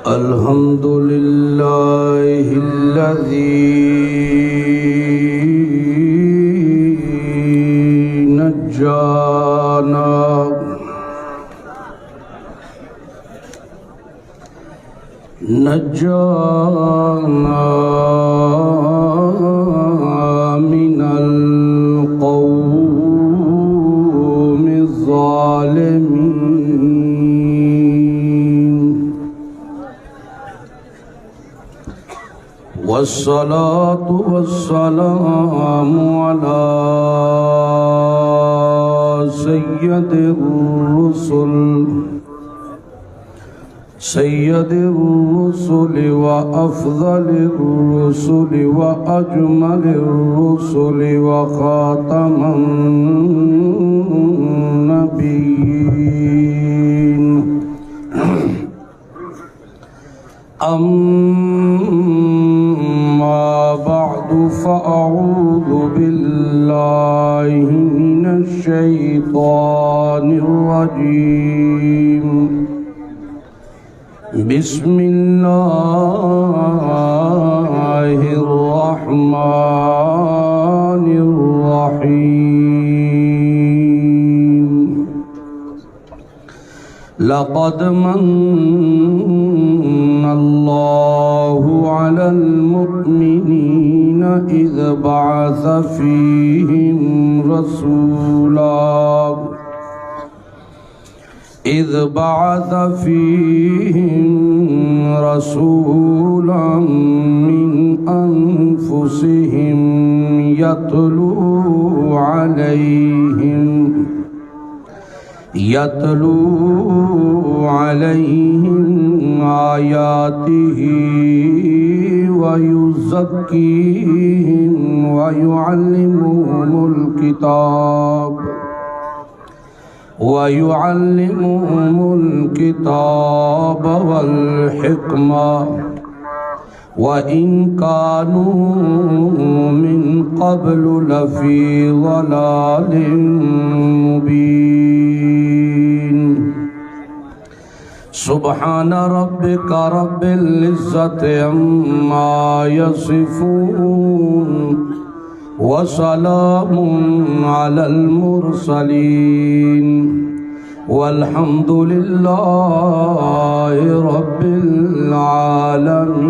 الحمد لله الذي نجانا من القوم الظالمين والصلاة والسلام على سيد الرسل وأفضل الرسل وأجمل الرسل وخاتم النبيين أما بعد فأعوذ بالله من الشيطان الرجيم بسم الله الرحمن الرحيم لقد من الله على المؤمنين إذ بعث فيهم رسولا من أنفسهم يتلو عليهم آياته ويزكيهم ويعلمهم الكتاب والحكمة وإن كانوا من قبل لفي ضلال مبين سبحان ربك رب العزة عما يصفون وسلام على المرسلين والحمد لله رب العالمين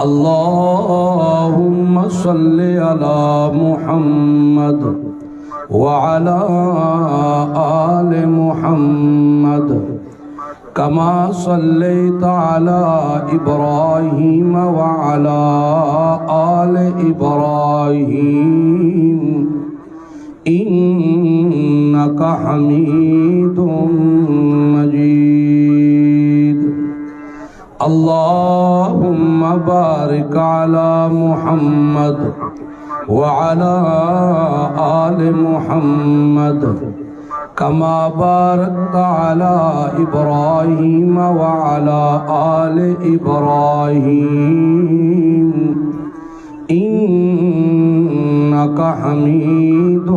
اللهم صل على محمد وعلى آل محمد كما صليت على إبراهيم وعلى آل إبراهيم إنك حميد مجيد اللهم بارك على محمد وعلى آل محمد كما باركت على إبراهيم وعلى آل إبراهيم إنك حميد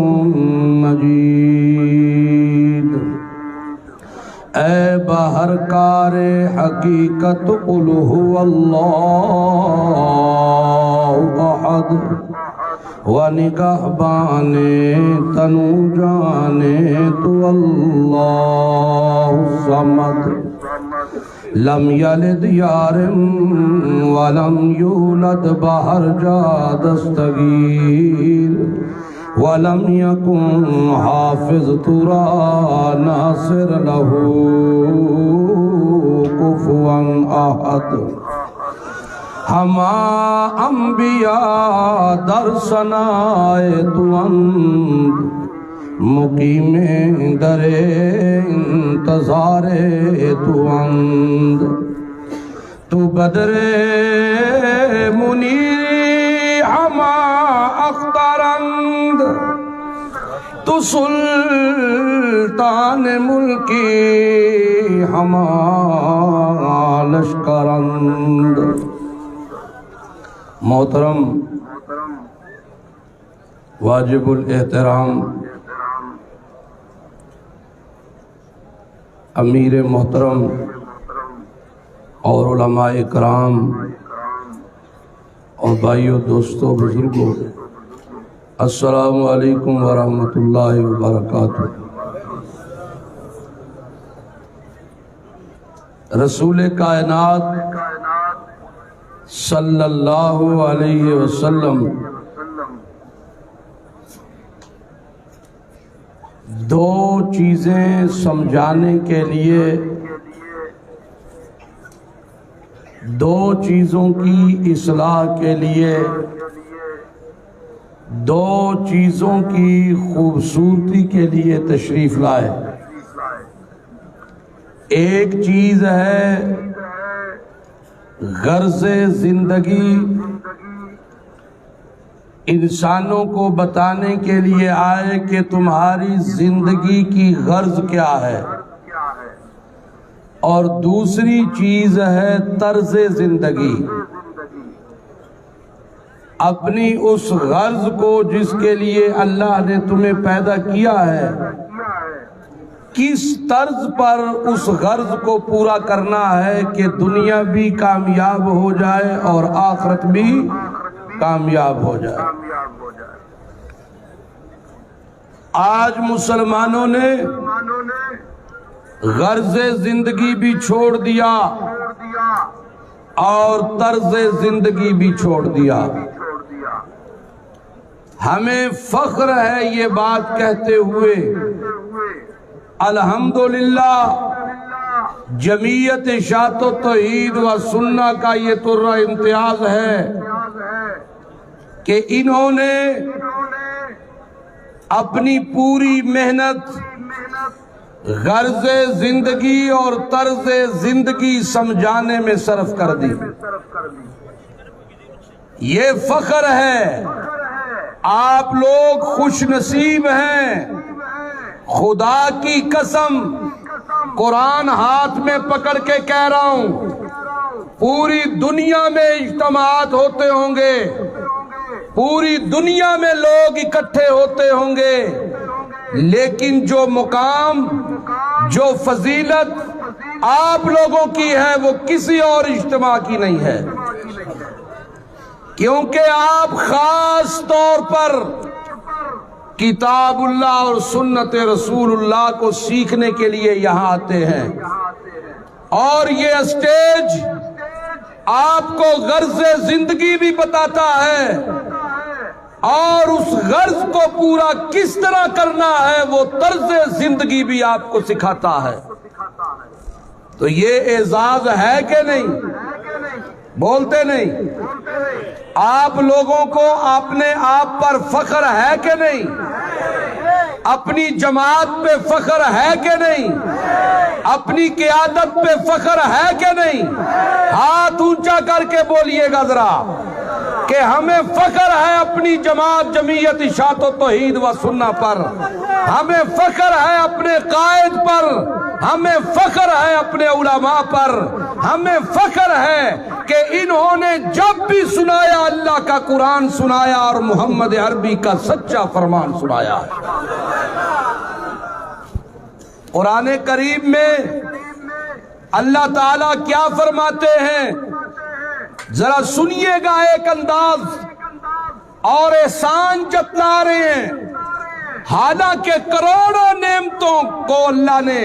مجيد اے بہر کار حقیقت قل هو اللہ احد و نگہبان تنو جانے تو اللہ صمد لم یلد یارم ولم یولد بہر جا دستگیر ولم يكن حافظ ترى ناصر له كفوا أحد ہما انبیاء در ثنائے توند مقیم در انتظار توند تو بدر منیر ہما اخترند تو سلطان ملکی ہما لشکرند محترم واجب الاحترام امیر محترم اور علماء کرام اور بھائیوں دوستوں بزرگوں، السلام علیکم ورحمۃ اللہ وبرکاتہ۔ رسول کائنات صلی اللہ علیہ وسلم دو چیزیں سمجھانے کے لیے، دو چیزوں کی اصلاح کے لیے، دو چیزوں کی خوبصورتی کے لیے تشریف لائے۔ ایک چیز ہے غرض زندگی، انسانوں کو بتانے کے لیے آئے کہ تمہاری زندگی کی غرض کیا ہے، اور دوسری چیز ہے طرز زندگی، اپنی اس غرض کو جس کے لیے اللہ نے تمہیں پیدا کیا ہے، کس طرز پر اس غرض کو پورا کرنا ہے کہ دنیا بھی کامیاب ہو جائے اور آخرت بھی کامیاب ہو جائے۔ آج مسلمانوں نے غرض زندگی بھی چھوڑ دیا اور طرز زندگی بھی چھوڑ دیا۔ ہمیں فخر ہے یہ بات کہتے ہوئے، الحمدللہ جمعیت اشاعت و توحید و سنہ کا یہ ترہ امتیاز ہے کہ انہوں نے اپنی پوری محنت غرض زندگی اور طرز زندگی سمجھانے میں صرف کر دی۔ یہ فخر ہے، آپ لوگ خوش نصیب ہیں۔ خدا کی قسم قرآن ہاتھ میں پکڑ کے کہہ رہا ہوں، پوری دنیا میں اجتماعات ہوتے ہوں گے، پوری دنیا میں لوگ اکٹھے ہوتے ہوں گے، لیکن جو مقام، جو فضیلت آپ لوگوں کی ہے وہ کسی اور اجتماع کی نہیں ہے، کیونکہ آپ خاص طور پر کتاب اللہ اور سنت رسول اللہ کو سیکھنے کے لیے یہاں آتے ہیں، اور یہ اسٹیج آپ کو غرض زندگی بھی بتاتا ہے، اور اس غرض کو پورا کس طرح کرنا ہے وہ طرز زندگی بھی آپ کو سکھاتا ہے۔ تو یہ اعزاز ہے کہ نہیں؟ بولتے نہیں؟ آپ لوگوں کو اپنے آپ پر فخر ہے کہ نہیں؟ اپنی جماعت پہ فخر ہے کہ نہیں؟ اپنی قیادت پہ فخر ہے کہ نہیں؟ ہاتھ اونچا کر کے بولیے گا ذرا کہ ہمیں فخر ہے اپنی جماعت جمعیت اشاعت و توحید و سنہ پر، ہمیں فخر ہے اپنے قائد پر، ہمیں فخر ہے اپنے علماء پر، ہمیں فخر ہے کہ انہوں نے جب بھی سنایا اللہ کا قرآن سنایا اور محمد عربی کا سچا فرمان سنایا۔ قرآن کریم میں اللہ تعالیٰ کیا فرماتے ہیں؟ ذرا سنیے گا ایک انداز، اور احسان جتلا رہے ہیں، حالانکہ کروڑوں نعمتوں کو اللہ نے،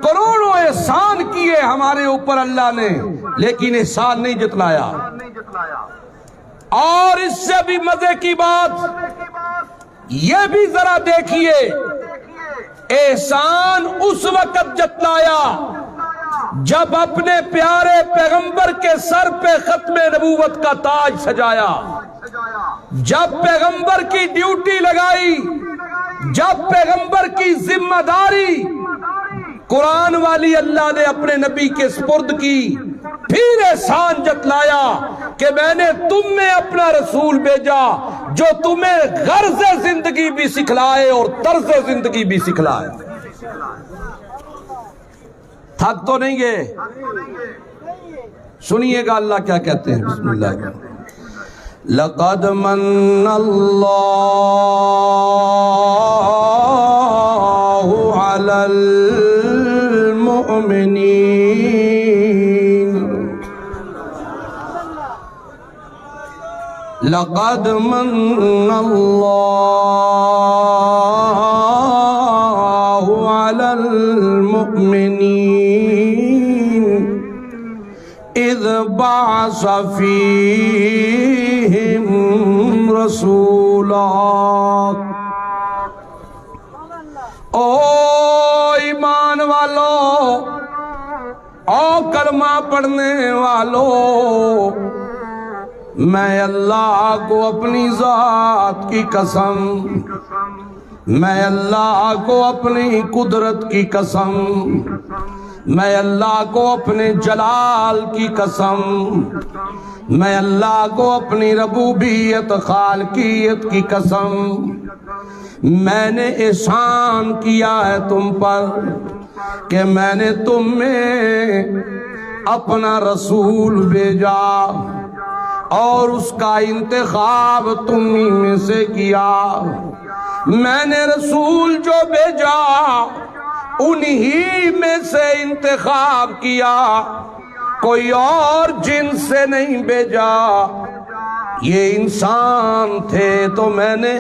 کروڑوں احسان کیے ہمارے اوپر اللہ نے، لیکن احسان نہیں جتلایا۔ اور اس سے بھی مزے کی بات یہ بھی ذرا دیکھیے، احسان اس وقت جتلایا جب اپنے پیارے پیغمبر کے سر پہ ختم نبوت کا تاج سجایا، جب پیغمبر کی ڈیوٹی لگائی، جب پیغمبر کی ذمہ داری قرآن والی اللہ نے اپنے نبی کے سپرد کی، پھر احسان جتلایا کہ میں نے تم میں اپنا رسول بھیجا جو تمہیں غرض زندگی بھی سکھلائے اور طرز زندگی بھی سکھلائے۔ تھک تو نہیں گئے؟ سنیے گا اللہ کیا کہتے ہیں، بسم اللہ الرحمن الرحیم۔ لقد من اللہ علی المؤمنین المؤمنین لقد من اللہ علی المؤمنین اذ بعث فیہم رسولا۔ او ایمان والو، او کلمہ پڑھنے والو، میں اللہ کو اپنی ذات کی قسم، میں اللہ کو اپنی قدرت کی قسم، میں اللہ کو اپنے جلال کی قسم، میں اللہ کو اپنی ربوبیت خالقیت کی قسم، میں نے احسان کیا ہے تم پر کہ میں نے تم میں اپنا رسول بھیجا اور اس کا انتخاب تم ہی میں سے کیا۔ میں نے رسول جو بھیجا انہی میں سے انتخاب کیا، کوئی اور جن سے نہیں بھیجا۔ یہ انسان تھے تو میں نے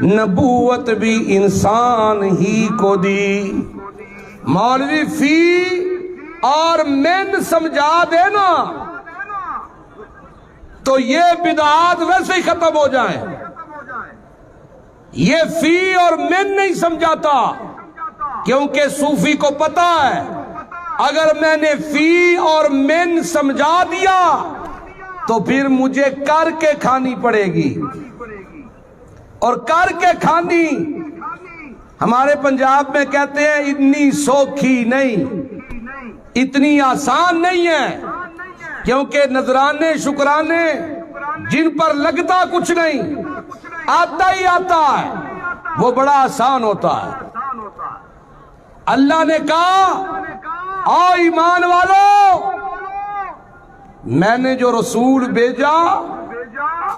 نبوت بھی انسان ہی کو دی۔ مولوی فی اور من سمجھا دینا تو یہ بدعات ویسے ہی ختم ہو جائیں۔ یہ فی اور من نہیں سمجھاتا، کیونکہ صوفی کو پتا ہے اگر میں نے فی اور من سمجھا دیا تو پھر مجھے کر کے کھانی پڑے گی، اور کر کے کھانی ہمارے پنجاب میں کہتے ہیں اتنی سوکھی نہیں، اتنی آسان نہیں ہے، کیونکہ نذرانے شکرانے جن پر لگتا کچھ نہیں، آتا ہی آتا ہے، وہ بڑا آسان ہوتا ہے۔ اللہ نے کہا آؤ ایمان والو، میں نے جو رسول بھیجا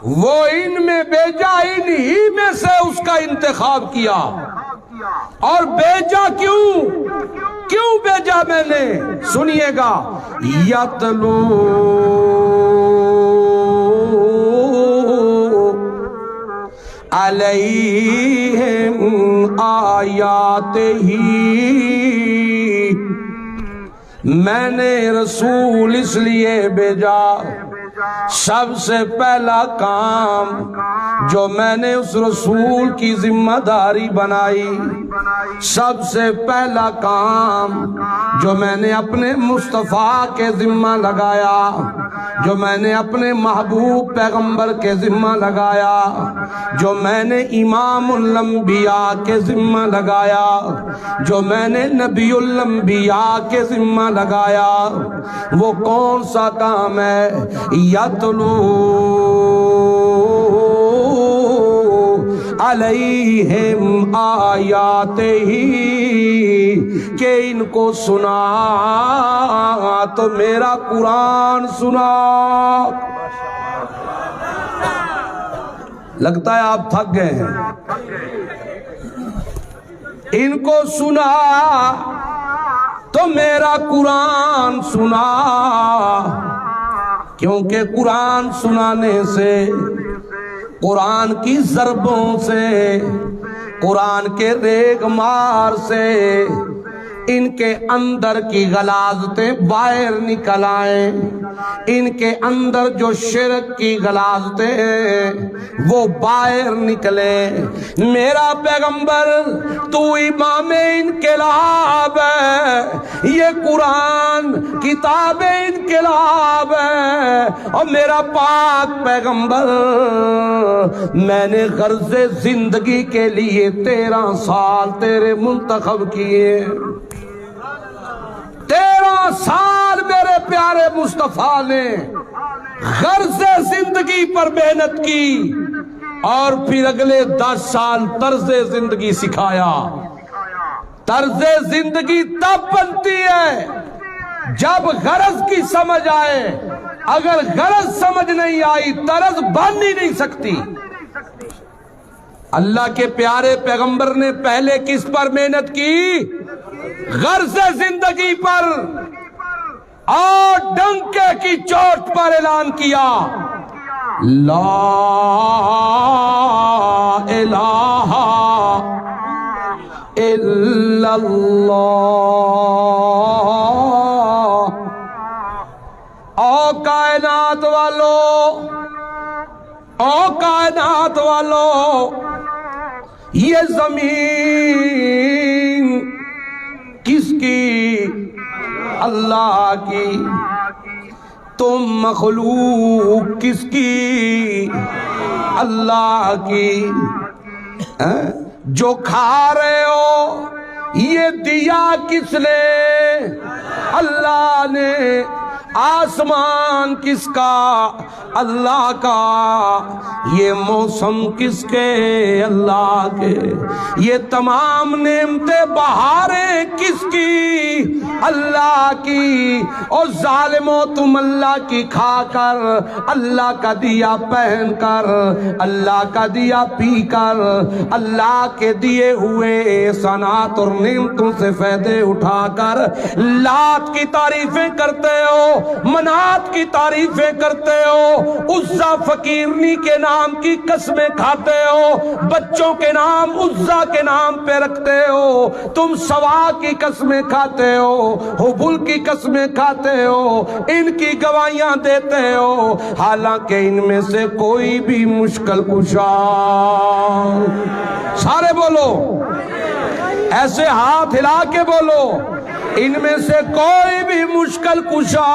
وہ ان میں بھیجا، ان ہی میں سے اس کا انتخاب کیا۔ اور بھیجا کیوں بھیجا میں نے؟ سنیے گا، یتلو علیہم آیاتہ، میں نے رسول اس لیے بھیجا، سب سے پہلا کام جو میں نے اس رسول کی ذمہ داری بنائی، سب سے پہلا کام جو میں نے اپنے مصطفیٰ کے ذمہ لگایا، جو میں نے اپنے محبوب پیغمبر کے ذمہ لگایا، جو میں نے امام الانبیاء کے ذمہ لگایا، جو میں نے نبی الانبیاء کے ذمہ لگایا، وہ کون سا کام ہے؟ یتلو علیہم آیاتہ، کہ ان کو سنا تو میرا قرآن سنا۔ لگتا ہے آپ تھک گئے ہیں۔ ان کو سنا تو میرا قرآن سنا، کیونکہ قرآن سنانے سے، قرآن کی ضربوں سے، قرآن کے ریگ مار سے ان کے اندر کی غلاظتیں باہر نکل آئیں، ان کے اندر جو شرک کی غلاظتیں ہیں وہ باہر نکلے۔ میرا پیغمبر تو امام انقلاب ہے، یہ قرآن کتاب انقلاب ہے، اور میرا پاک پیغمبر میں نے غرض زندگی کے لیے 13 سال تیرے منتخب کیے، 13 سال میرے پیارے مصطفیٰ نے غرض زندگی پر محنت کی، اور پھر اگلے 10 سال طرز زندگی سکھایا۔ طرز زندگی تب بنتی ہے جب غرض کی سمجھ آئے، اگر غرض سمجھ نہیں آئی طرز بن ہی نہیں سکتی۔ اللہ کے پیارے پیغمبر نے پہلے کس پر محنت کی؟ غرض زندگی پر اور ڈنکے کی چوٹ پر اعلان کیا لا الہ الا اللہ۔ او کائنات والو، او کائنات والو، یہ زمین کس کی؟ اللہ کی۔ تم مخلوق کس کی؟ اللہ کی۔ جو کھا رہے ہو یہ دیا کس نے؟ اللہ نے۔ آسمان کس کا؟ اللہ کا۔ یہ موسم کس کے؟ اللہ کے۔ یہ تمام نعمتیں بہاریں کس کی؟ اللہ کی۔ اور ظالموں تم اللہ کی کھا کر، اللہ کا دیا پہن کر، اللہ کا دیا پی کر، اللہ کے دیے ہوئے احسانات اور نعمتوں سے فائدے اٹھا کر لات کی تعریفیں کرتے ہو، منات کی تعریفیں کرتے ہو، عزا فقیرنی کے نام کی قسمیں کھاتے ہو، بچوں کے نام عزا کے نام پہ رکھتے ہو، تم سوا کی قسمیں کھاتے ہو، حبل کی قسمیں کھاتے ہو، ان کی گواہیاں دیتے ہو، حالانکہ ان میں سے کوئی بھی مشکل کشا، سارے بولو ایسے ہاتھ ہلا کے بولو، ان میں سے کوئی بھی مشکل کشا،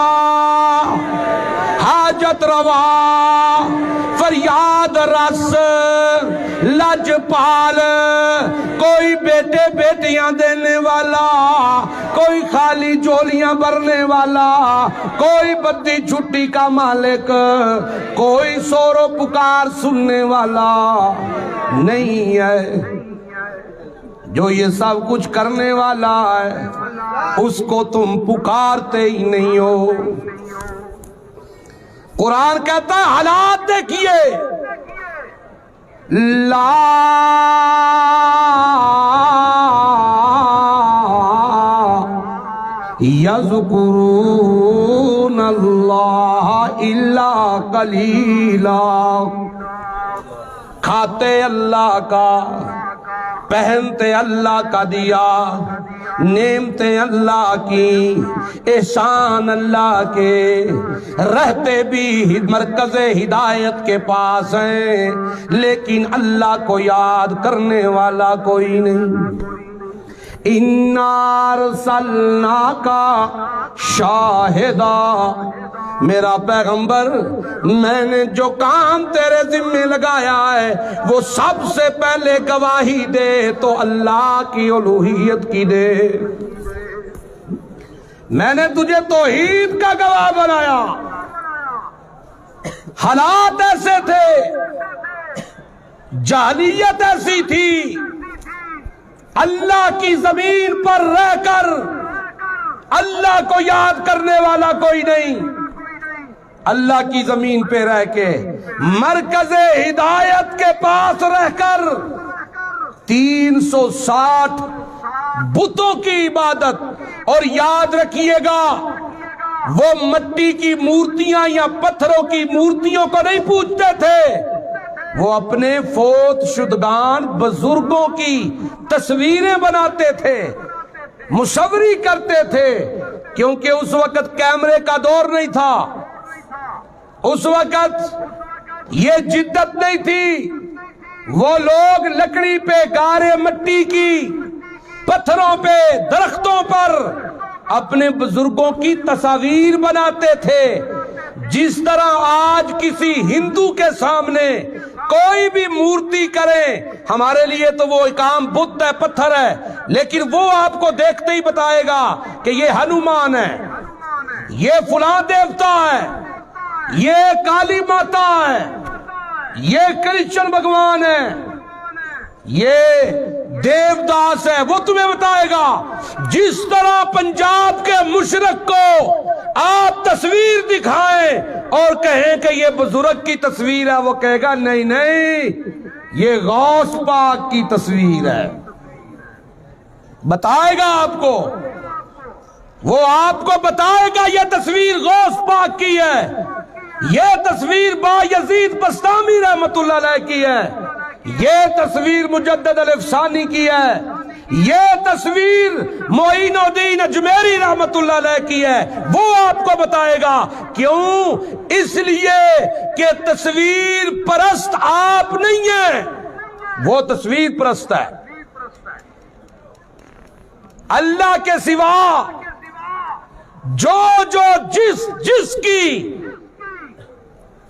حاجت روا، فریاد رس، لج پال، کوئی بیٹے بیٹیاں دینے والا، کوئی خالی جولیاں بھرنے والا، کوئی بدی چھٹی کا مالک، کوئی سور و پکار سننے والا نہیں ہے۔ جو یہ سب کچھ کرنے والا ہے اس کو تم پکارتے ہی نہیں ہو۔ قرآن کہتا ہے حالات دیکھیے، لا یذکرون اللہ الا قلیلا، کھاتے اللہ کا، پہنتے اللہ کا دیا، نعمتیں اللہ کی، احسان اللہ کے، رہتے بھی مرکز ہدایت کے پاس ہیں، لیکن اللہ کو یاد کرنے والا کوئی نہیں۔ اِنَّا أَرْسَلْنَاكَ شَاهِدًا، میرا پیغمبر میں نے جو کام تیرے ذمہ لگایا ہے وہ سب سے پہلے گواہی دے تو اللہ کی الوہیت کی دے۔ میں نے تجھے توحید کا گواہ بنایا، حالات ایسے تھے، جاہلیت ایسی تھی، اللہ کی زمین پر رہ کر اللہ کو یاد کرنے والا کوئی نہیں، اللہ کی زمین پہ رہ کے مرکز ہدایت کے پاس رہ کر 360 بتوں کی عبادت، اور یاد رکھیے گا وہ مٹی کی مورتیاں یا پتھروں کی مورتیوں کو نہیں پوجتے تھے، وہ اپنے فوت شدگان بزرگوں کی تصویریں بناتے تھے، مصوری کرتے تھے، کیونکہ اس وقت کیمرے کا دور نہیں تھا، اس وقت یہ جدت نہیں تھی، وہ لوگ لکڑی پہ، گارے مٹی کی، پتھروں پہ، درختوں پر اپنے بزرگوں کی تصاویر بناتے تھے۔ جس طرح آج کسی ہندو کے سامنے کوئی بھی مورتی کرے، ہمارے لیے تو وہ کام بت ہے، پتھر ہے، لیکن وہ آپ کو دیکھتے ہی بتائے گا کہ یہ ہنومان ہے، یہ فلاں دیوتا ہے، یہ کالی ماتا ہے، یہ کرشن بھگوان ہے، یہ دیو داس ہے، وہ تمہیں بتائے گا۔ جس طرح پنجاب کے مشرق کو آپ تصویر دکھائیں اور کہیں کہ یہ بزرگ کی تصویر ہے، وہ کہے گا نہیں نہیں، یہ غوث پاک کی تصویر ہے۔ بتائے گا آپ کو، وہ آپ کو بتائے گا یہ تصویر غوث پاک کی ہے، یہ تصویر با یزید بسطامی رحمت اللہ علیہ کی ہے، یہ تصویر مجدد الافسانی کی ہے، یہ تصویر معین الدین اجمیری رحمت اللہ علیہ کی ہے، وہ آپ کو بتائے گا۔ کیوں؟ اس لیے کہ تصویر پرست آپ نہیں ہیں، وہ تصویر پرست ہے۔ اللہ کے سوا جو جس کی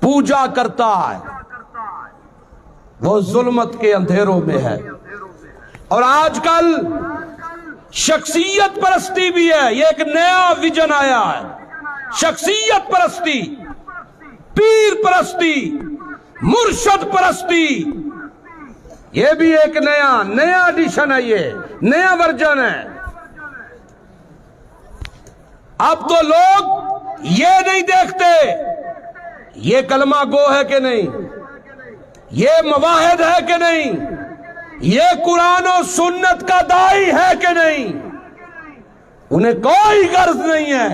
پوجا کرتا ہے وہ ظلمت کے اندھیروں میں ہے۔ اور آج کل شخصیت پرستی بھی ہے، یہ ایک نیا ویژن آیا ہے، شخصیت پرستی، پیر پرستی، مرشد پرستی، یہ بھی ایک نیا ایڈیشن ہے، یہ نیا ورژن ہے۔ اب تو لوگ یہ نہیں دیکھتے یہ کلمہ گو ہے کہ نہیں، یہ مواحد ہے کہ نہیں، یہ قرآن و سنت کا داعی ہے کہ نہیں، انہیں کوئی غرض نہیں ہے،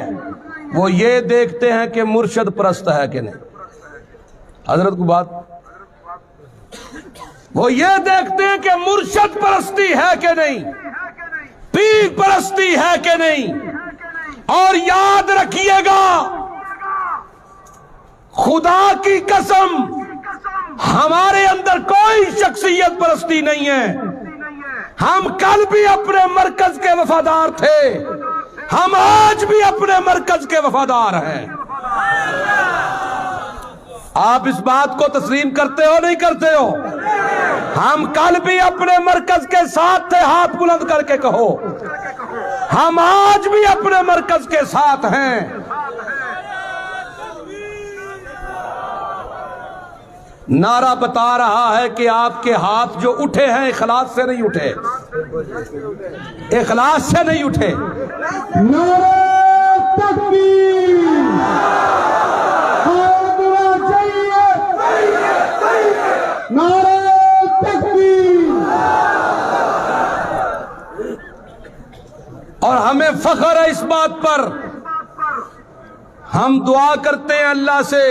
وہ یہ دیکھتے ہیں کہ مرشد پرست ہے کہ نہیں۔ حضرت کو بات، وہ یہ دیکھتے ہیں کہ مرشد پرستی ہے کہ نہیں، پیر پرستی ہے کہ نہیں۔ اور یاد رکھیے گا، خدا کی قسم ہمارے اندر کوئی شخصیت پرستی نہیں ہے، ہم کل بھی اپنے مرکز کے وفادار تھے، ہم آج بھی اپنے مرکز کے وفادار ہیں۔ آپ اس بات کو تسلیم کرتے ہو نہیں کرتے ہو؟ ہم کل بھی اپنے مرکز کے ساتھ تھے، ہاتھ بلند کر کے کہو۔ ہم آج بھی اپنے مرکز کے ساتھ ہیں۔ نعرہ بتا رہا ہے کہ آپ کے ہاتھ جو اٹھے ہیں اخلاص سے نہیں اٹھے، اخلاص سے نہیں اٹھے۔ نعرہ تکبیر، نعرہ تکبیر۔ اور ہمیں فخر ہے اس بات پر، ہم دعا کرتے ہیں اللہ سے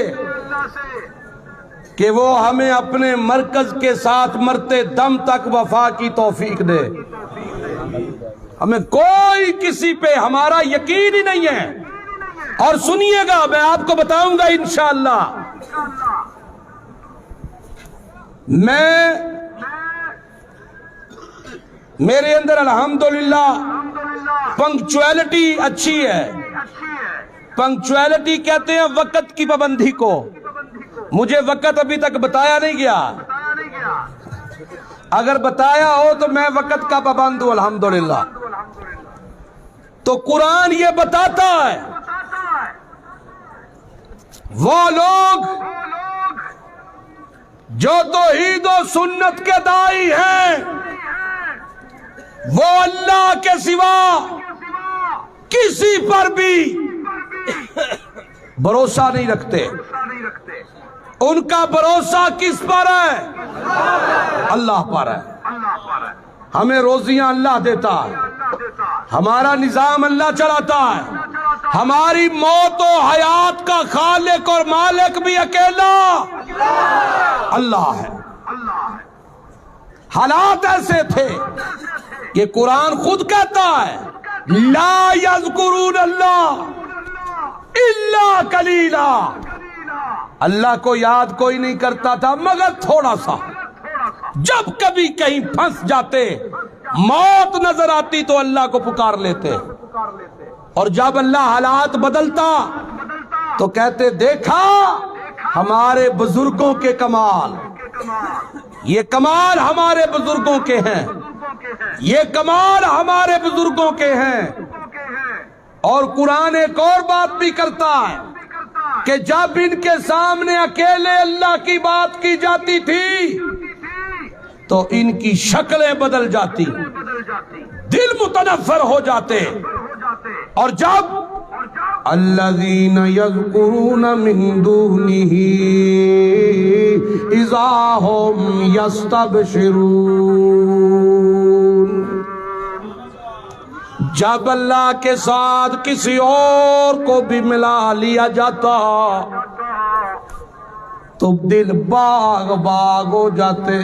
کہ وہ ہمیں اپنے مرکز کے ساتھ مرتے دم تک وفا کی توفیق دے۔ ہمیں کوئی کسی پہ ہمارا یقین ہی نہیں ہے۔ اور سنیے گا، میں آپ کو بتاؤں گا انشاءاللہ، میرے اندر الحمدللہ پنکچویلٹی اچھی ہے۔ پنکچویلٹی کہتے ہیں وقت کی پابندی کو، مجھے وقت ابھی تک بتایا نہیں گیا، اگر بتایا ہو تو میں وقت کا پابند ہوں الحمدللہ۔ تو قرآن یہ بتاتا ہے وہ لوگ جو توحید و سنت کے داعی ہیں وہ اللہ کے سوا کسی پر بھی بھروسہ نہیں رکھتے۔ ان کا بھروسہ کس پر ہے؟ اللہ پر ہے۔ ہمیں روزیاں اللہ دیتا ہے، ہمارا نظام اللہ چلاتا ہے، ہماری موت و حیات کا خالق اور مالک بھی اکیلا اللہ ہے۔ حالات ایسے تھے کہ قرآن خود کہتا ہے لا یذکرون اللہ الا قلیلا، اللہ کو یاد کوئی نہیں کرتا تھا مگر تھوڑا سا۔ جب کبھی کہیں پھنس جاتے، موت نظر آتی تو اللہ کو پکار لیتے، اور جب اللہ حالات بدلتا تو کہتے دیکھا ہمارے بزرگوں کے کمال، یہ کمال ہمارے بزرگوں کے ہیں، یہ کمال ہمارے بزرگوں کے ہیں۔ اور قرآن ایک اور بات بھی کرتا ہے کہ جب ان کے سامنے اکیلے اللہ کی بات کی جاتی تھی تو ان کی شکلیں بدل جاتی، دل متنفر ہو جاتے، اور جب الذین یذکرون من دونہ اذا ہم یستبشرون، جب اللہ کے ساتھ کسی اور کو بھی ملا لیا جاتا تو دل باغ باغ ہو جاتے،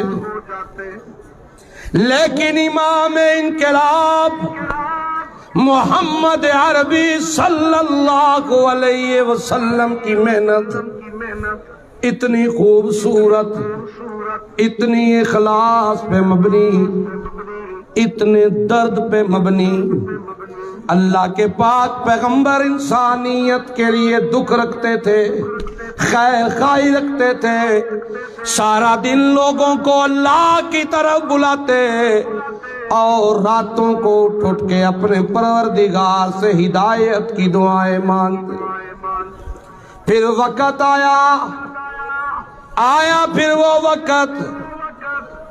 لیکن امام انقلاب محمد عربی صلی اللہ علیہ وسلم کی محنت اتنی خوبصورت، اتنی اخلاص پہ مبنی، اتنے درد پہ مبنی، اللہ کے پاک پیغمبر انسانیت کے لیے دکھ رکھتے تھے، خیر خواہی رکھتے تھے، سارا دن لوگوں کو اللہ کی طرف بلاتے اور راتوں کو اٹھ اٹھ کے اپنے پروردگار سے ہدایت کی دعائیں مانگتے۔ پھر وقت آیا پھر وہ وقت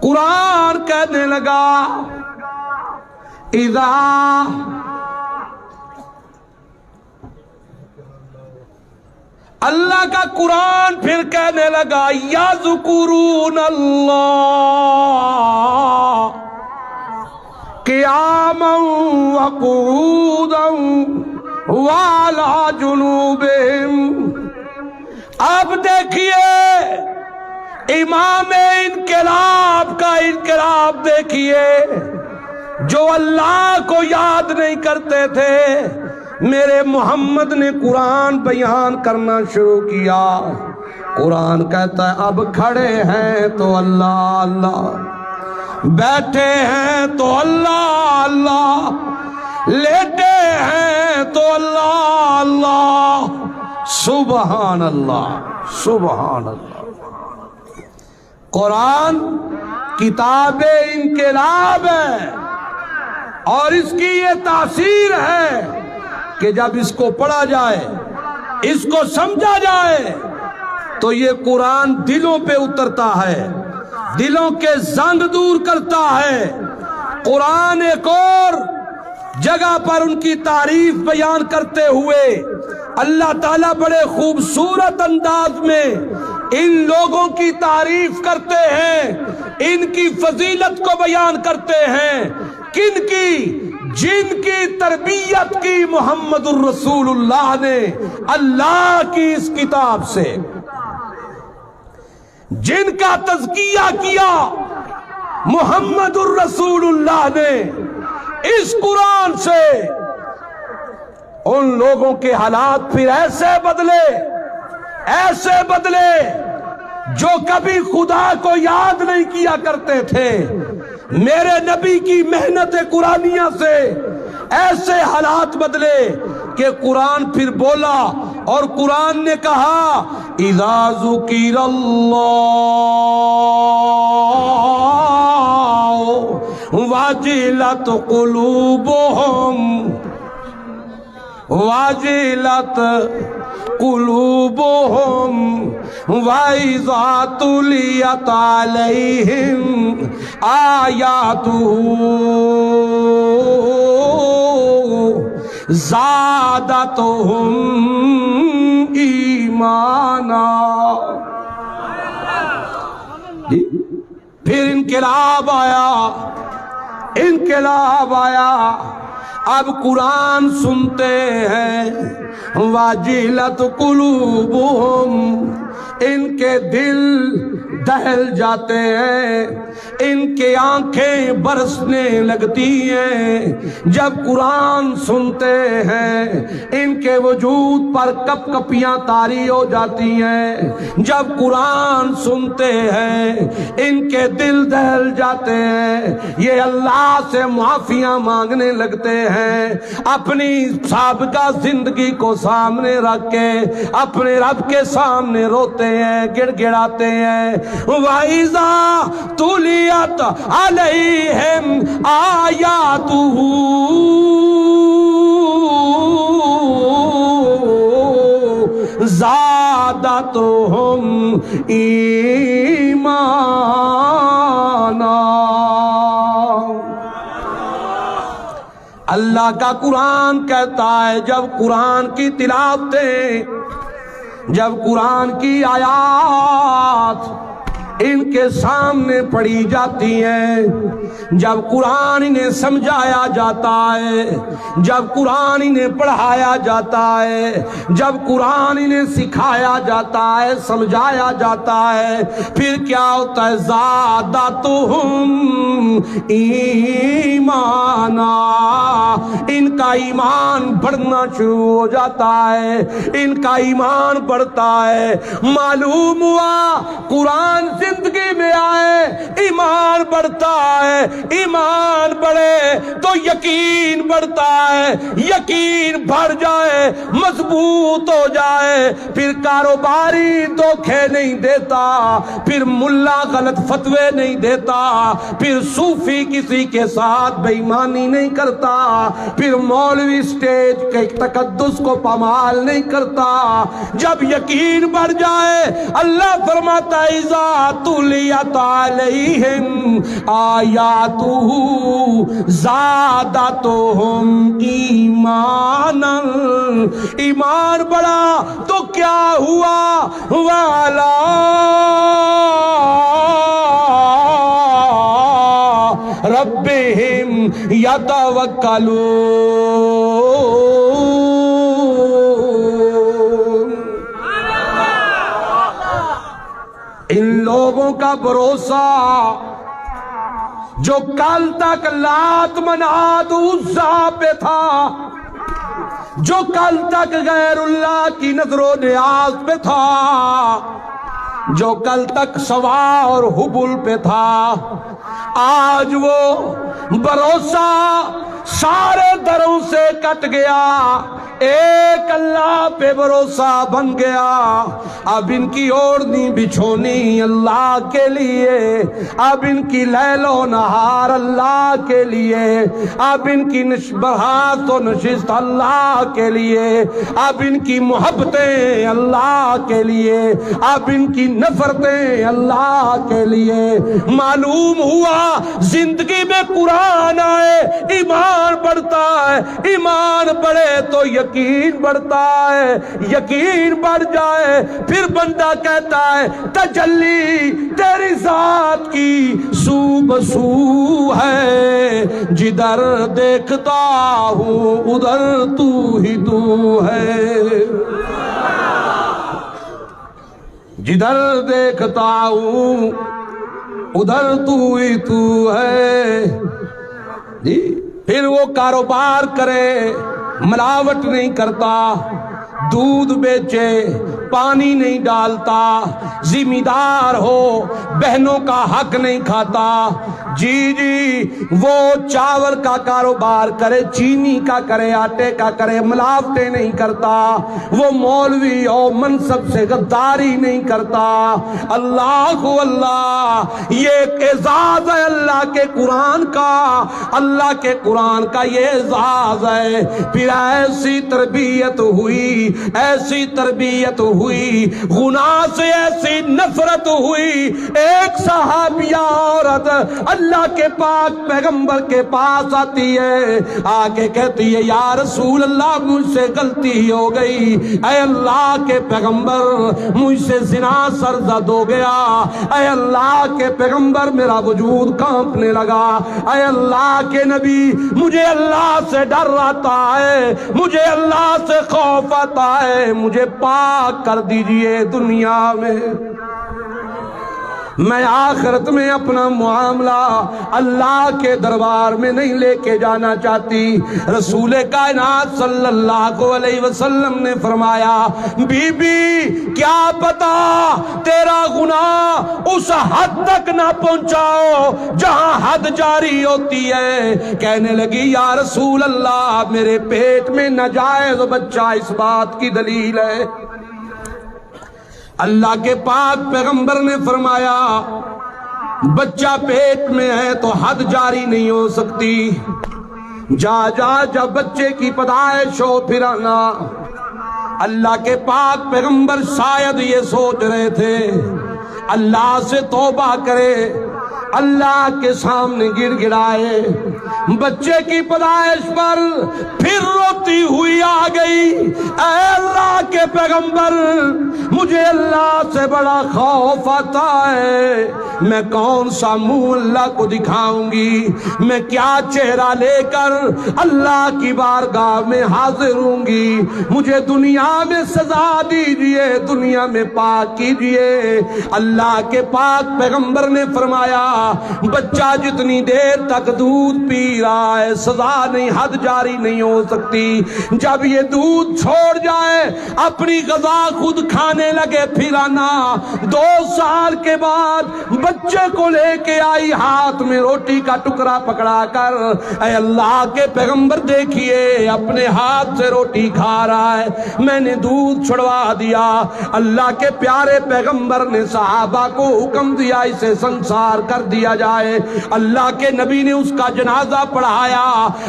قرآن کہنے لگا اذا اللہ کا قرآن پھر کہنے لگا یذکرون اللہ قیاما وقعودا وعلی جنوبہم۔ اب دیکھیے امام انقلاب کا انقلاب دیکھیے، جو اللہ کو یاد نہیں کرتے تھے، میرے محمد نے قرآن بیان کرنا شروع کیا۔ قرآن کہتا ہے اب کھڑے ہیں تو اللہ اللہ، بیٹھے ہیں تو اللہ اللہ، لیٹے ہیں تو اللہ اللہ، سبحان اللہ سبحان اللہ۔ قرآن کتاب انقلاب ہے، اور اس کی یہ تاثیر ہے کہ جب اس کو پڑھا جائے، اس کو سمجھا جائے، تو یہ قرآن دلوں پہ اترتا ہے، دلوں کے زنگ دور کرتا ہے۔ قرآن ایک اور جگہ پر ان کی تعریف بیان کرتے ہوئے اللہ تعالیٰ بڑے خوبصورت انداز میں ان لوگوں کی تعریف کرتے ہیں، ان کی فضیلت کو بیان کرتے ہیں۔ کن کی؟ جن کی تربیت کی محمد الرسول اللہ نے اللہ کی اس کتاب سے، جن کا تزکیہ کیا محمد الرسول اللہ نے اس قرآن سے، ان لوگوں کے حالات پھر ایسے بدلے جو کبھی خدا کو یاد نہیں کیا کرتے تھے۔ میرے نبی کی محنت قرآنیہ سے ایسے حالات بدلے کہ قرآن پھر بولا، اور قرآن نے کہا اذا ذکر اللہ وجلت قلوبہم وَجِلَتْ قُلُوبُهُمْ وَإِذَا تُلِيَتْ عَلَيْهِمْ آيَاتُهُ زَادَتْهُمْ ایمانا۔ پھر انقلاب آیا، اب قرآن سنتے ہیں، واجلت قلوبہم، ان کے دل دہل جاتے ہیں، ان کے آنکھیں برسنے لگتی ہیں جب قرآن سنتے ہیں، ان کے وجود پر کپ کپیاں طاری ہو جاتی ہیں جب قرآن سنتے ہیں، ان کے دل دہل جاتے ہیں، یہ اللہ سے معافیاں مانگنے لگتے ہیں، اپنی سابقہ زندگی کو سامنے رکھ کے اپنے رب کے سامنے روتے ہیں، گڑ گڑاتے ہیں۔ وَإِذَا تُلِيَتْ عَلَيْهِمْ آيَاتُهُ زَادَتْهُمْ ایمانا۔ اللہ کا قرآن کہتا ہے جب قرآن کی تلاوتیں، جب قرآن کی آیات ان کے سامنے پڑھی جاتی ہیں، جب قرآن انہیں سمجھایا جاتا ہے، جب قرآن انہیں پڑھایا جاتا ہے، جب قرآن انہیں سکھایا جاتا ہے، سمجھایا جاتا ہے، پھر کیا ہوتا ہے؟ زادتہم ایمانا، ان کا ایمان بڑھنا شروع ہو جاتا ہے، ان کا ایمان بڑھتا ہے۔ معلوم ہوا قرآن زندگی میں آئے ایمان بڑھتا ہے، ایمان بڑھے تو یقین بڑھتا ہے، یقین بڑھ جائے مضبوط ہو جائے، پھر کاروباری دھوکے نہیں دیتا، پھر ملا غلط فتوے نہیں دیتا، پھر صوفی کسی کے ساتھ بے ایمانی نہیں کرتا، پھر مولوی اسٹیج کے تقدس کو پامال نہیں کرتا۔ جب یقین بڑھ جائے اللہ فرماتا ہے اذا تلیت علیہم آیاتہ زادتہم ایمانا، ایمان بڑھا تو کیا ہوا؟ وعلی ربہم یتوکلون، ان لوگوں کا بھروسہ جو کل تک لات منات عزا پہ تھا، جو کل تک غیر اللہ کی نظر و نیاز پہ تھا، جو کل تک سوا اور حبل پہ تھا، آج وہ بھروسہ سارے دروں سے کٹ گیا، ایک اللہ پہ بھروسہ بن گیا۔ اب ان کی اوڑھنی بچھونی اللہ کے لیے، اب ان کی لیل و نہار اللہ کے لیے، اب ان کی برہات و نشست اللہ کے لیے، اب ان کی محبتیں اللہ کے لیے، اب ان کی نفرتیں اللہ کے لیے۔ معلوم ہوا زندگی میں قرآن آئے ایمان بڑھتا ہے، ایمان بڑھے تو یقین بڑھتا ہے، یقین بڑھ جائے پھر بندہ کہتا ہے تجلی تیری ذات کی سو بسو ہے، جدھر دیکھتا ہوں ادھر تو ہی تو ہے، جدھر دیکھتا ہوں ادھر تو ہی تو ہے۔ جی پھر وہ کاروبار کرے ملاوٹ نہیں کرتا، دودھ بیچے پانی نہیں ڈالتا، ذمہ دار ہو بہنوں کا حق نہیں کھاتا، جی وہ چاول کا کاروبار کرے، چینی کا کرے، آٹے کا کرے، ملاوٹیں نہیں کرتا، وہ مولوی اور منصب سے غداری نہیں کرتا۔ اللہ اللہ، یہ ایک اعزاز ہے اللہ کے قرآن کا، اللہ کے قرآن کا یہ اعزاز ہے۔ پھر ایسی تربیت ہوئی، ایسی تربیت ہوئی، گناہ سے ایسی نفرت ہوئی، ایک صحابیہ عورت اللہ کے پاک پیغمبر کے پاس آتی ہے، آگے کہتی ہے یا رسول اللہ مجھ سے غلطی ہو گئی، اے اللہ کے پیغمبر مجھ سے زنا سرزد ہو گیا، اے اللہ کے پیغمبر میرا وجود کانپنے لگا، اے اللہ کے نبی مجھے اللہ سے ڈر آتا ہے، مجھے اللہ سے خوف آتا ہے، مجھے پاک کر دیجئے دنیا میں، میں آخرت میں اپنا معاملہ اللہ کے دربار میں نہیں لے کے جانا چاہتی۔ رسول کائنات صلی اللہ علیہ وسلم نے فرمایا بی بی کیا پتا تیرا گناہ اس حد تک نہ پہنچاؤ جہاں حد جاری ہوتی ہے۔ کہنے لگی یا رسول اللہ میرے پیٹ میں ناجائز بچہ اس بات کی دلیل ہے۔ اللہ کے پاک پیغمبر نے فرمایا بچہ پیٹ میں ہے تو حد جاری نہیں ہو سکتی، جب بچے کی پیدائش ہو پھر آنا۔ اللہ کے پاک پیغمبر شاید یہ سوچ رہے تھے اللہ سے توبہ کرے، اللہ کے سامنے گڑ گڑائے، بچے کی پیدائش پر پھر روتی ہوئی آ گئی، اے اللہ کے کے پیغمبر مجھے اللہ سے بڑا خوف آتا ہے، میں کون سا منہ اللہ کو دکھاؤں گی، میں کیا چہرہ لے کر اللہ کی بارگاہ میں حاضر ہوں گی، مجھے دنیا میں سزا دیجئے، دنیا میں پاک کیجئے۔ اللہ کے پاک پیغمبر نے فرمایا بچہ جتنی دیر تک دودھ پی رہا ہے سزا نہیں، حد جاری نہیں ہو سکتی، جب یہ دودھ چھوڑ جائے اپنی غذا خود کھانے لگے پھر آنا۔ 2 سال کے بعد بچے کو لے کے آئی ہاتھ میں روٹی کا ٹکڑا پکڑا کر، اے اللہ کے پیغمبر دیکھیے اپنے ہاتھ سے روٹی کھا رہا ہے، میں نے دودھ چھڑوا دیا۔ اللہ کے پیارے پیغمبر نے صحابہ کو حکم دیا اسے سنسار کر دیا جائے۔ اللہ کے نبی نے اس کا جنازہ پڑھایا۔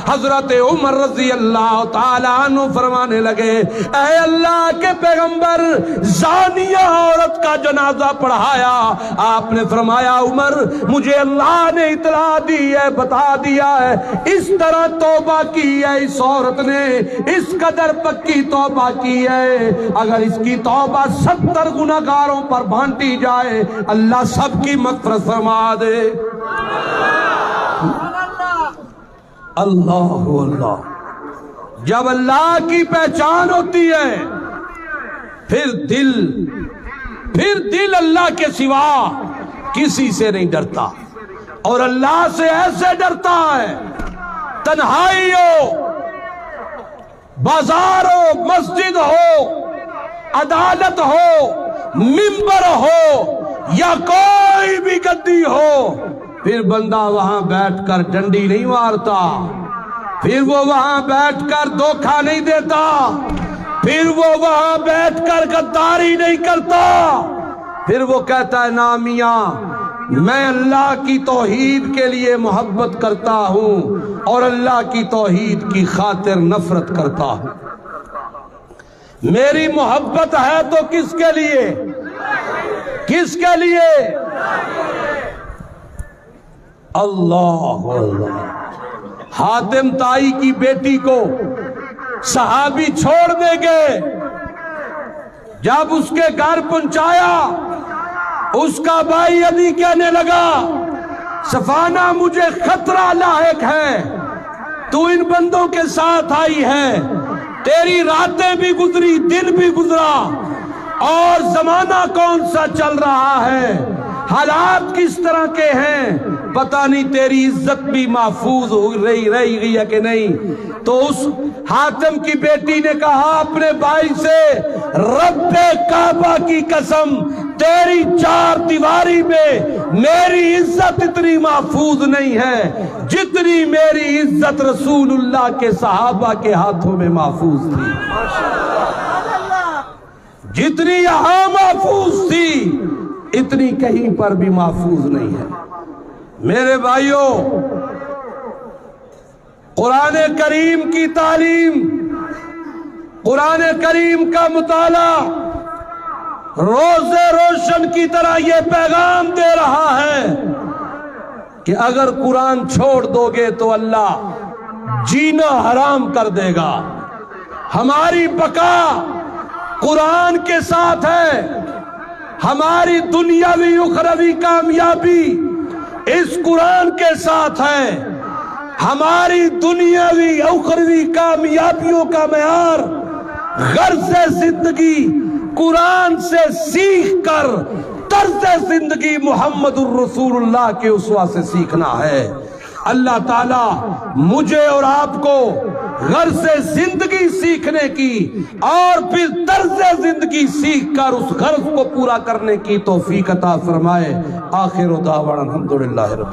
حضرت عمر رضی اللہ تعالیٰ عنہ فرمانے لگے اے اللہ کے پیغمبر زانیہ عورت کا جنازہ پڑھایا۔ آپ نے فرمایا عمر مجھے اللہ نے اطلاع دی ہے، بتا دیا ہے، اس طرح توبہ کی ہے اس عورت نے، اس قدر پکی توبہ کی ہے، اگر اس کی توبہ 70 گناہگاروں پر بانٹی جائے اللہ سب کی مغفرت فرما دے۔ اللہ اللہ، جب اللہ کی پہچان ہوتی ہے پھر دل اللہ کے سوا کسی سے نہیں ڈرتا، اور اللہ سے ایسے ڈرتا ہے تنہائی ہو، بازار ہو، مسجد ہو، عدالت ہو، منبر ہو یا کوئی بھی گدی ہو، پھر بندہ وہاں بیٹھ کر ڈنڈی نہیں مارتا، پھر وہ وہاں بیٹھ کر دھوکہ نہیں دیتا، پھر وہ وہاں بیٹھ کر غداری نہیں کرتا، پھر وہ کہتا ہے نا میاں میں اللہ کی توحید کے لیے محبت کرتا ہوں اور اللہ کی توحید کی خاطر نفرت کرتا ہوں۔ میری محبت ہے تو کس کے لیے؟ کس کے لیے؟ اللہ اللہ۔ حاتم تائی کی بیٹی کو صحابی چھوڑ دے گئے، جب اس کے گھر پہنچایا اس کا بھائی علی کہنے لگا صفانہ مجھے خطرہ لاحق ہے، تو ان بندوں کے ساتھ آئی ہے، تیری راتیں بھی گزری دن بھی گزرا، اور زمانہ کون سا چل رہا ہے، حالات کس طرح کے ہیں، پتہ نہیں تیری عزت بھی محفوظ رہی گئی ہے کہ نہیں۔ تو اس حاتم کی بیٹی نے کہا اپنے بھائی سے رب کعبہ کی قسم تیری 4 دیواری میں میری عزت اتنی محفوظ نہیں ہے جتنی میری عزت رسول اللہ کے صحابہ کے ہاتھوں میں محفوظ تھی، جتنی یہاں محفوظ تھی اتنی کہیں پر بھی محفوظ نہیں ہے۔ میرے بھائیوں، قرآن کریم کی تعلیم، قرآن کریم کا مطالعہ روز روشن کی طرح یہ پیغام دے رہا ہے کہ اگر قرآن چھوڑ دو گے تو اللہ جینا حرام کر دے گا۔ ہماری بقا قرآن کے ساتھ ہے، ہماری دنیاوی اخروی کامیابی اس قرآن کے ساتھ ہے، ہماری دنیاوی اخروی کامیابیوں کا معیار غرض زندگی قرآن سے سیکھ کر طرز زندگی محمد الرسول اللہ کے اسوہ سے سیکھنا ہے۔ اللہ تعالیٰ مجھے اور آپ کو غرض زندگی سیکھنے کی اور پھر طرز زندگی سیکھ کر اس غرض کو پورا کرنے کی توفیق عطا فرمائے۔ آخر دعوانا الحمدللہ رب